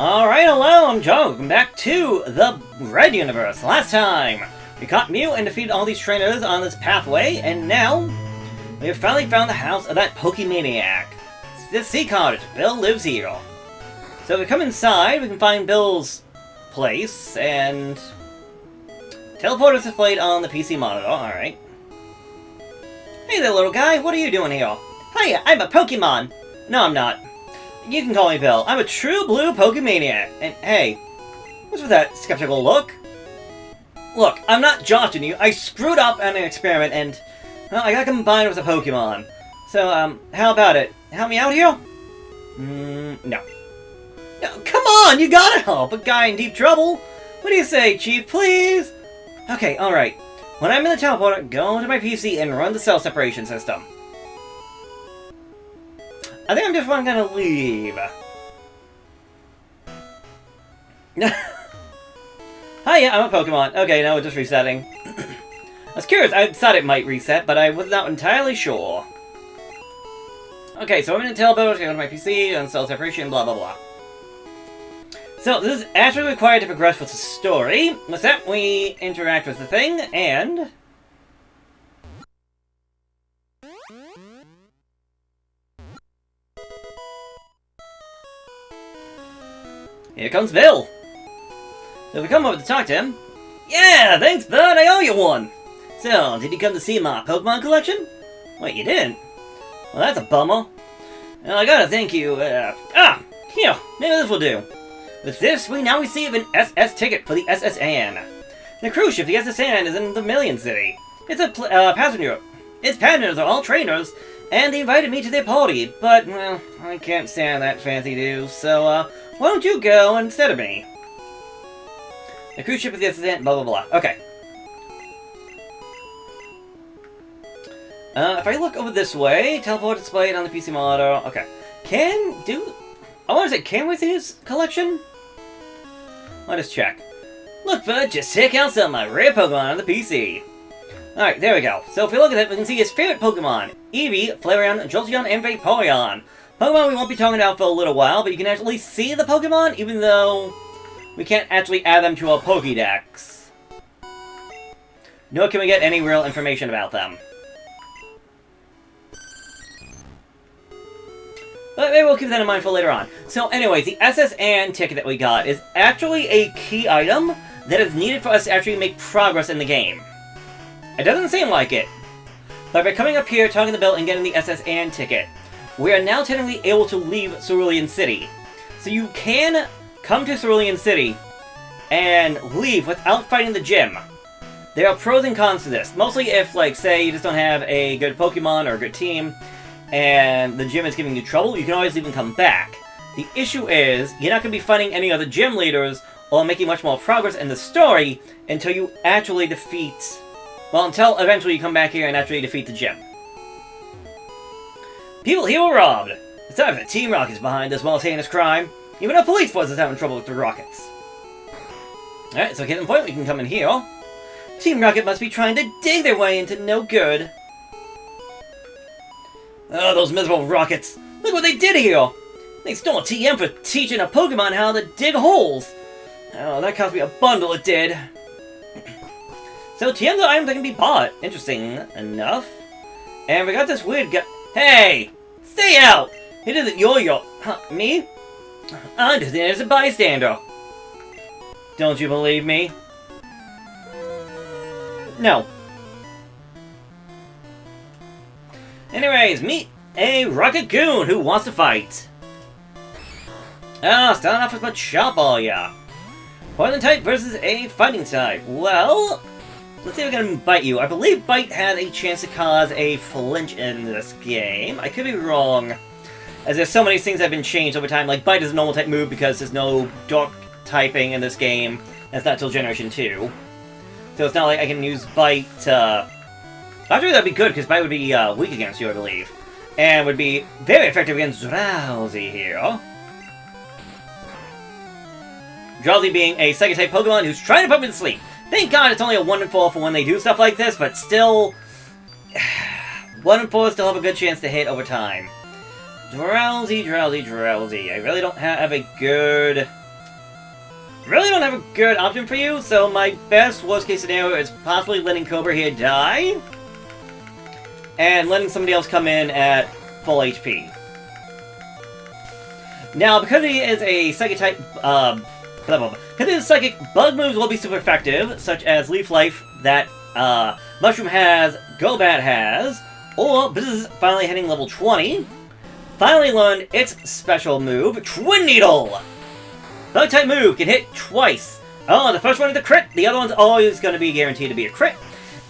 Alright, hello, I'm Joe. Welcome back to the Red Universe. Last time, we caught Mew and defeated all these trainers on this pathway, and now, we have finally found the house of that Pokemaniac. It's the Sea Cottage. Bill lives here. So if we come inside, we can find Bill's place, and teleport is displayed on the PC monitor. Alright. Hey there, little guy. What are you doing here? Hiya, I'm a Pokemon. No, I'm not. You can call me Bill. I'm a true blue Pokemaniac. And hey, what's with that skeptical look? Look, I'm not joshing you. I screwed up on an experiment and, well, I got combined with a Pokemon. So, how about it? Help me out here? No. No, come on! You gotta help a guy in deep trouble! What do you say, Chief? Please? Okay, alright. When I'm in the teleporter, go to my PC and run the cell separation system. I think I'm just gonna leave. Hiya, I'm a Pokemon. Okay, now we're just resetting. I was curious, I thought it might reset, but I was not entirely sure. Okay, so I'm in the teleporter, go to my PC, and cell separation, blah blah blah. So, this is actually required to progress with the story. With that, we interact with the thing, and... here comes Bill! So we come over to talk to him. Yeah, thanks bud, I owe you one! So, did you come to see my Pokemon collection? Wait, you didn't? Well, that's a bummer. Well, I gotta thank you, here, maybe this will do. With this, we now receive an SS ticket for the SSN. The cruise ship, the SSN, is in the Million City. It's a passenger. Its passengers are all trainers, and they invited me to their party, but, well, I can't stand that fancy do, so, why don't you go instead of me? The cruise ship is the SSN, blah blah blah. Okay. If I look over this way, teleport displayed on the PC monitor. Okay. I want to say, can we see his collection? Let us check. Look, bud, just check out some of my rare Pokemon on the PC. Alright, there we go. So if we look at it, we can see his favorite Pokemon. Eevee, Flareon, Jolteon, and Vaporeon. Pokemon we won't be talking about for a little while, but you can actually see the Pokemon, even though we can't actually add them to our Pokédex. Nor can we get any real information about them. But maybe we'll keep that in mind for later on. So anyways, the SSN ticket that we got is actually a key item that is needed for us to actually make progress in the game. It doesn't seem like it. But by coming up here, talking to Bill, and getting the SSN ticket, we are now technically able to leave Cerulean City. So you can come to Cerulean City and leave without fighting the gym. There are pros and cons to this. Mostly if, like, say you just don't have a good Pokemon or a good team, and the gym is giving you trouble, you can always leave and come back. The issue is, you're not going to be fighting any other gym leaders or making much more progress in the story until you actually defeat... well, until eventually you come back here and actually defeat the gym. People here were robbed. It's time that Team Rocket's behind this most heinous crime. Even our police force is having trouble with the Rockets. Alright, so at the point we can come in here. Team Rocket must be trying to dig their way into no good. Oh, those miserable Rockets. Look what they did here. They stole a TM for teaching a Pokemon how to dig holes. Oh, that cost me a bundle, it did. So TMs are items that can be bought. Interesting enough. And we got this weird guy. Hey! Stay out! It isn't your... Huh, me? I'm just in as a bystander. Don't you believe me? No. Anyways, meet a Rocket Goon who wants to fight. Starting off with Machop, yeah. Poison type versus a fighting type. Well, let's see if we can bite you. I believe Bite had a chance to cause a flinch in this game. I could be wrong, as there's so many things that have been changed over time. Like, Bite is a normal type move because there's no dark typing in this game. That's not till Generation 2. So it's not like I can use Bite, actually, that'd be good, because Bite would be weak against you, I believe. And would be very effective against Drowsy here. Drowsy being a Psychic-type Pokemon who's trying to put me to sleep. Thank God it's only a 1 in 4 for when they do stuff like this, but still... 1 in 4 still have a good chance to hit over time. Drowsy, Drowsy, Drowsy. I really don't have a good really don't have a good option for you, so my best worst case scenario is possibly letting Cobra here die, and letting somebody else come in at full HP. Now, because he is a psychic type, because his psychic, bug moves will be super effective, such as Leaf Life that Mushroom has, Golbat has, or Buzz finally hitting level 20. Finally learned its special move, Twin Needle! Bug type move can hit twice. Oh, the first one is a crit, the other one's always going to be guaranteed to be a crit.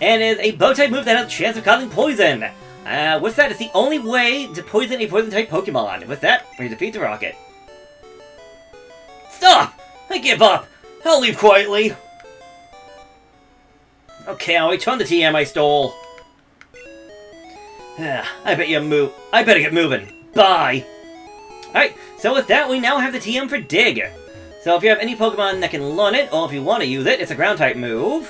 And is a bug type move that has a chance of causing poison. With that, it's the only way to poison a poison type Pokemon. With that, we defeat the Rocket. Stop! I give up! I'll leave quietly. Okay, I'll return the TM I stole. I better get moving. Bye! Alright, so with that, we now have the TM for Dig. So if you have any Pokemon that can learn it, or if you want to use it, it's a Ground-type move.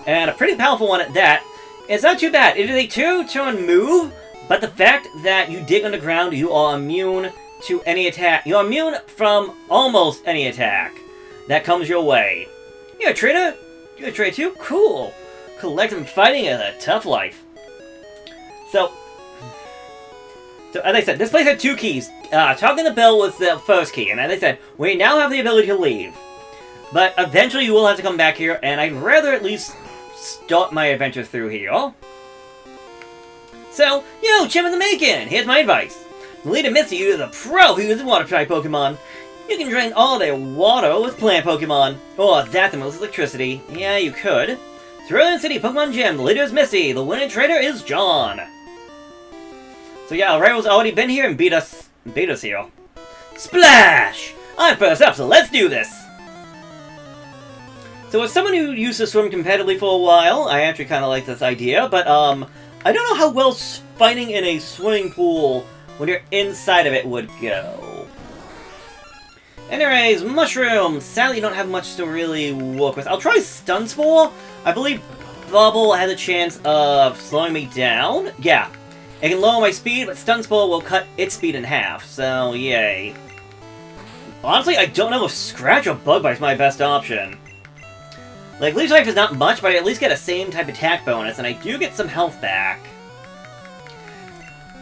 And a pretty powerful one at that. It's not too bad. It is a 2-turn move, but the fact that you dig on the ground, you are immune to any attack. You're immune from almost any attack that comes your way. You're a trader? You're a trader too? Cool. Collective fighting is a tough life. So as I said, this place had 2 keys. Talking the bell was the first key, and as I said, we now have the ability to leave. But eventually you will have to come back here, and I'd rather at least start my adventure through here. So, yo, Chip in the Making! Here's my advice. The leader Misty is a pro who uses water-type Pokemon. You can drain all their water with plant Pokemon. Or Zathamos electricity. Yeah, you could. Cerulean City Pokemon Gym, the leader is Misty, the winning trader is John. So yeah, our rival's already been here and beat us here. Splash! I'm first up, so let's do this! So as someone who used to swim competitively for a while, I actually kind of like this idea, but I don't know how well fighting in a swimming pool when you're inside of it would go. Anyways, Mushroom! Sadly, you don't have much to really work with. I'll try Stun Spore. I believe Bubble has a chance of slowing me down. Yeah, it can lower my speed, but Stun Spore will cut its speed in half, so yay. Honestly, I don't know if Scratch or Bug Bite's my best option. Like, Leech Life is not much, but I at least get a same type attack bonus, and I do get some health back.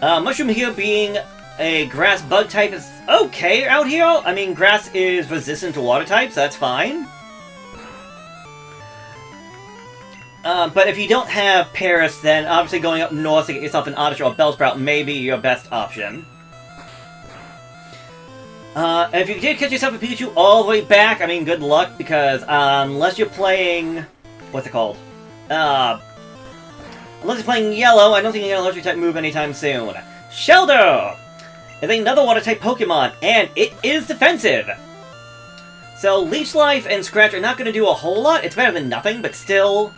Mushroom here being a grass bug type is okay out here. I mean, grass is resistant to water types, so that's fine. But if you don't have Paris, then obviously going up north to get yourself an Oddish or Bellsprout may be your best option. If you did catch yourself a Pikachu all the way back, I mean, good luck, because unless you're playing... what's it called? Unless you're playing Yellow, I don't think you're going to let your type move anytime soon. Shelter is another Water-type Pokemon, and it is defensive! So, Leech Life and Scratch are not going to do a whole lot. It's better than nothing, but still...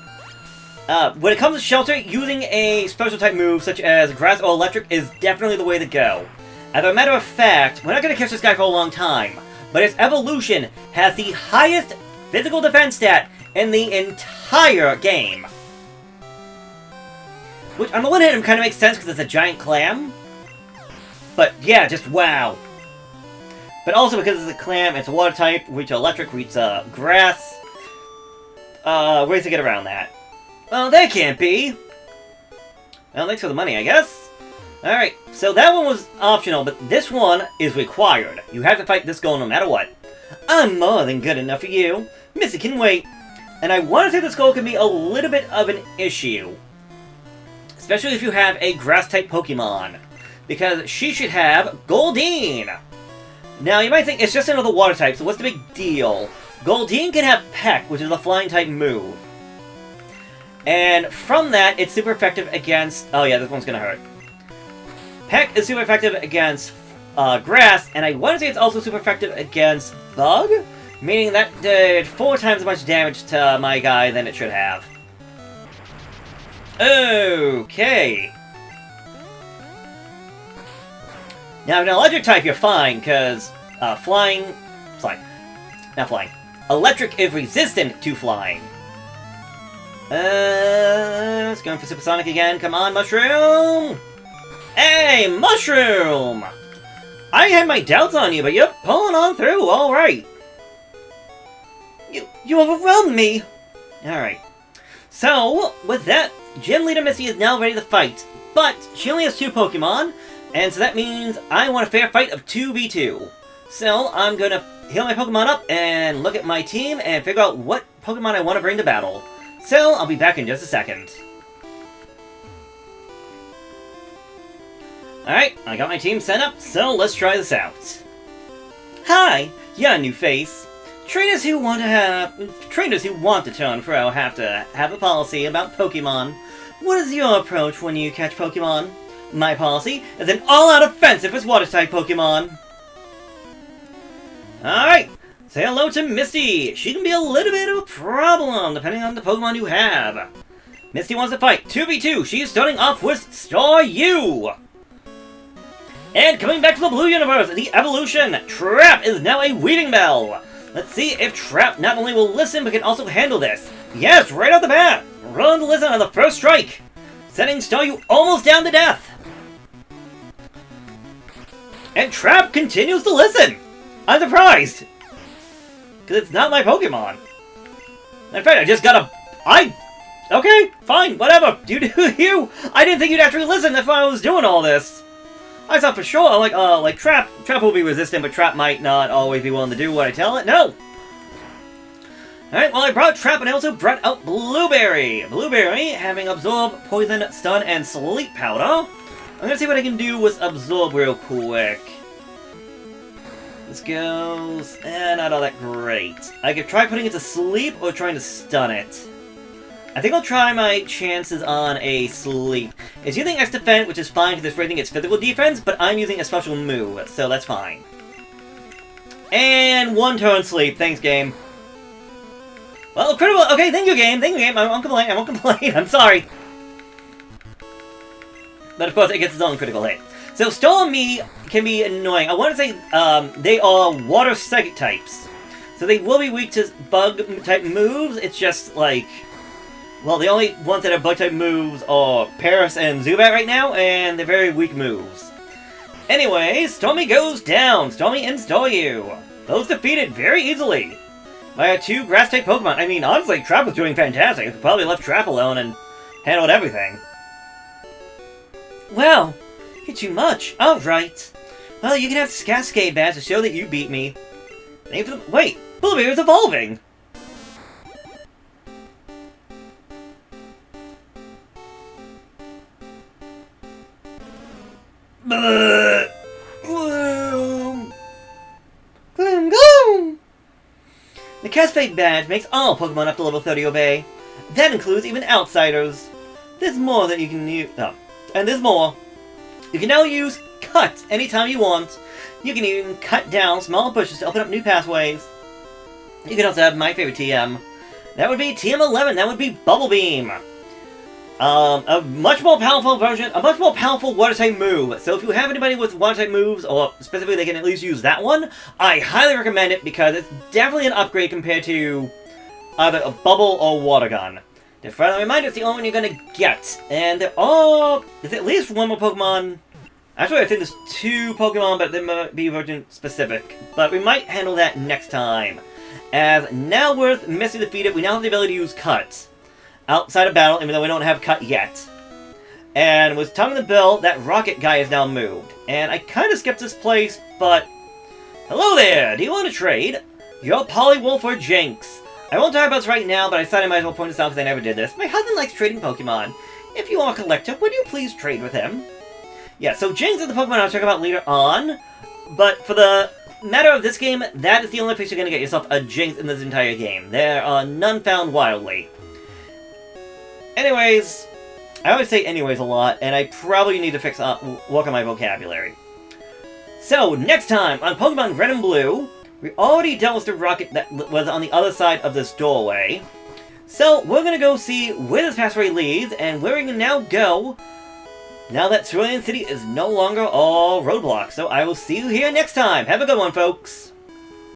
when it comes to Shelter, using a special-type move such as Grass or Electric is definitely the way to go. As a matter of fact, we're not going to catch this guy for a long time, but his evolution has the highest physical defense stat in the entire game. Which, on the one hand, kind of makes sense because it's a giant clam. But, yeah, just wow. But also because it's a clam, it's a water type, which electric, which grass. Ways to get around that. Well, that can't be. Well, thanks for the money, I guess. Alright, so that one was optional, but this one is required. You have to fight this goal no matter what. I'm more than good enough for you. Missy can wait. And I want to say this goal can be a little bit of an issue. Especially if you have a grass-type Pokemon. Because she should have Goldeen. Now, you might think it's just another water type, so what's the big deal? Goldeen can have Peck, which is a flying-type move. And from that, it's super effective against... oh yeah, this one's gonna hurt. Peck is super effective against grass, and I want to say it's also super effective against bug? Meaning that did 4 times as much damage to my guy than it should have. Okay. Now, in electric type, you're fine, because flying... not flying. Electric is resistant to flying. It's going for Supersonic again. Come on, Mushroom! Hey, Mushroom! I had my doubts on you, but you're pulling on through, alright. You overwhelmed me! Alright. So, with that, Gym Leader Misty is now ready to fight. But, she only has 2 Pokemon, and so that means I want a fair fight of 2v2. So, I'm gonna heal my Pokemon up and look at my team and figure out what Pokemon I want to bring to battle. So, I'll be back in just a second. Alright, I got my team set up, so let's try this out. Hi, you're a new face. Trainers who want to turn pro have to have a policy about Pokemon. What is your approach when you catch Pokemon? My policy is an all-out offensive as Water-type Pokemon. Alright, say hello to Misty. She can be a little bit of a problem depending on the Pokemon you have. Misty wants to fight 2v2. She's starting off with Staryu. And coming back to the Blue Universe, the evolution, Trap is now a Weaving Bell. Let's see if Trap not only will listen, but can also handle this. Yes, right off the bat! Run to listen on the first strike! Sending Staryu almost down to death! And Trap continues to listen! I'm surprised! Because it's not my Pokemon. In fact, I just got a... Okay, fine, whatever. You do you! I didn't think you'd actually listen if I was doing all this. I thought for sure, like Trap will be resistant, but Trap might not always be willing to do what I tell it. No! Alright, well I brought Trap and I also brought out Blueberry. Blueberry, having Absorb, Poison, Stun, and Sleep Powder. I'm gonna see what I can do with Absorb real quick. This goes... not all that great. I could try putting it to sleep or trying to stun it. I think I'll try my chances on a sleep. It's using X Defense, which is fine because it's raising its physical defense, but I'm using a special move, so that's fine. And 1 turn sleep. Thanks, game. Well, critical. Okay, thank you, game. Thank you, game. I won't complain. I won't complain. I'm sorry. But of course, it gets its own critical hit. So, Stormy can be annoying. I want to say they are water psychic types. So they will be weak to bug-type moves. It's just like... Well, the only ones that have bug-type moves are Paris and Zubat right now, and they're very weak moves. Anyways, Stormy goes down. Stormy and Staryu. Those defeated very easily by our 2 grass-type Pokemon. I mean, honestly, Trap was doing fantastic. I probably left Trap alone and handled everything. Well, you're too much. Alright. Well, you can have this Cascade Badge to show that you beat me. Wait, Blueberry's evolving! Gloom! Gloom, gloom! The Cascade Badge makes all Pokemon up to level 30 obey. That includes even outsiders. There's more that you can use. Oh, and there's more. You can now use Cut anytime you want. You can even cut down small bushes to open up new pathways. You can also have my favorite TM. That would be TM11. That would be Bubble Beam. A much more powerful version, a much more powerful Water-type move. So if you have anybody with Water-type moves, or specifically they can at least use that one, I highly recommend it because it's definitely an upgrade compared to either a Bubble or Water Gun. The friendly reminder, it's the only one you're gonna get. And there are... There's at least 1 more Pokemon. Actually, I think there's 2 Pokemon, but they might be version-specific. But we might handle that next time. As now with Misty defeated, we now have the ability to use Cut outside of battle, even though we don't have Cut yet. And with Tongue in the Bill, that rocket guy is now moved. And I kind of skipped this place, but... Hello there! Do you want to trade? You're Poliwolf or Jinx. I won't talk about this right now, but I thought I might as well point this out because I never did this. My husband likes trading Pokemon. If you are a collector, would you please trade with him? Yeah, so Jinx is the Pokemon I'll talk about later on. But for the matter of this game, that is the only place you're going to get yourself a Jinx in this entire game. There are none found wildly. Anyways, I always say anyways a lot, and I probably need to work on my vocabulary. So, next time on Pokemon Red and Blue, we already dealt with the rocket that was on the other side of this doorway. So, we're gonna go see where this pathway leads, and where we can now go, now that Cerulean City is no longer all roadblocks. So, I will see you here next time. Have a good one, folks!